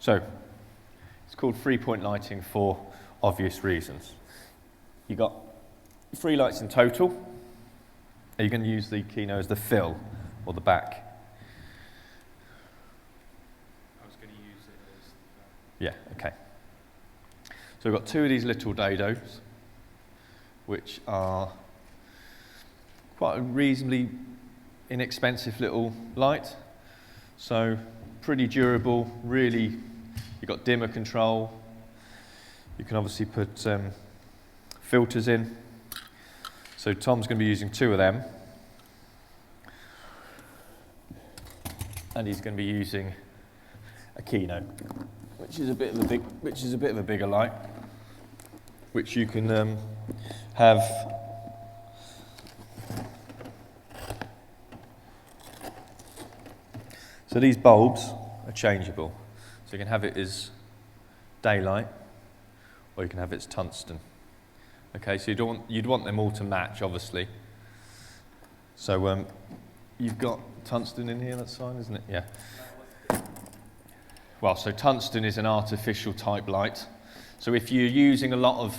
So, it's called three-point lighting for obvious reasons. You've got 3 lights in total. Are you going to use the Kino as the fill or the back? I was going to use it as... Yeah, okay. So we've got 2 of these little diode, which are quite a reasonably inexpensive little light. So pretty durable, really. You've got dimmer control. You can obviously put filters in. So Tom's going to be using 2 of them. And he's going to be using a Kino, which is a bit of a bigger light, which you can have. So these bulbs are changeable. So you can have it as daylight, or you can have it as tungsten. Okay, so you'd want them all to match, obviously. So you've got tungsten in here, that's fine, isn't it? Yeah. Well, so tungsten is an artificial type light. So if you're using a lot of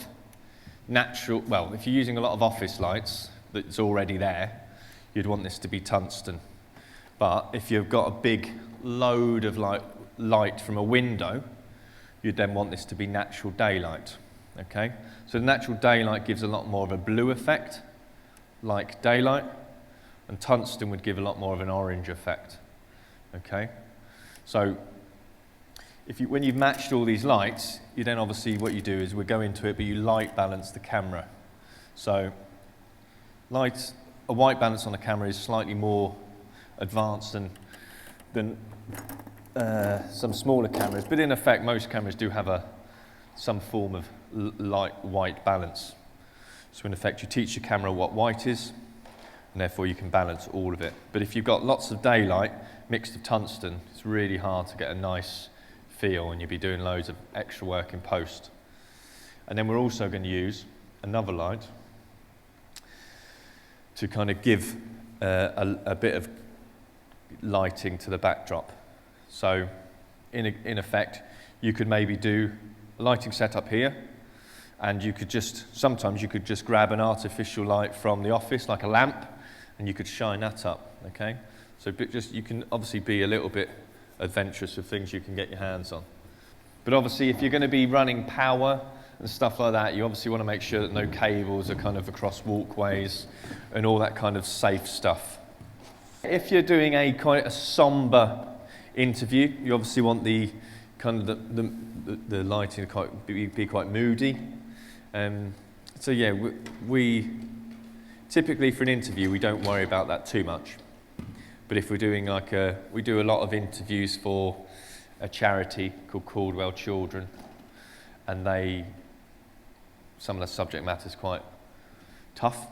if you're using a lot of office lights that's already there, you'd want this to be tungsten. But if you've got a big load of light from a window, you'd then want this to be natural daylight. Okay? So the natural daylight gives a lot more of a blue effect, like daylight, and tungsten would give a lot more of an orange effect. Okay? So when you've matched all these lights, you then obviously what you do is we go into it, but you light balance the camera. So a white balance on a camera is slightly more advanced than some smaller cameras, but in effect most cameras do have some form of light-white balance. So in effect you teach your camera what white is, and therefore you can balance all of it. But if you've got lots of daylight mixed with tungsten, it's really hard to get a nice feel, and you'll be doing loads of extra work in post. And then we're also going to use another light to kind of give a bit of lighting to the backdrop. So in effect you could maybe do a lighting setup here, and sometimes you could just grab an artificial light from the office like a lamp, and you could shine that up. Okay, so you can obviously be a little bit adventurous with things you can get your hands on. But obviously if you're going to be running power and stuff like that, you obviously want to make sure that no cables are kind of across walkways and all that kind of safe stuff. If you're doing quite a somber interview, you obviously want the kind of the lighting to be quite moody. So yeah, we typically for an interview we don't worry about that too much. But if we're doing we do a lot of interviews for a charity called Caldwell Children, and some of the subject matter is quite tough.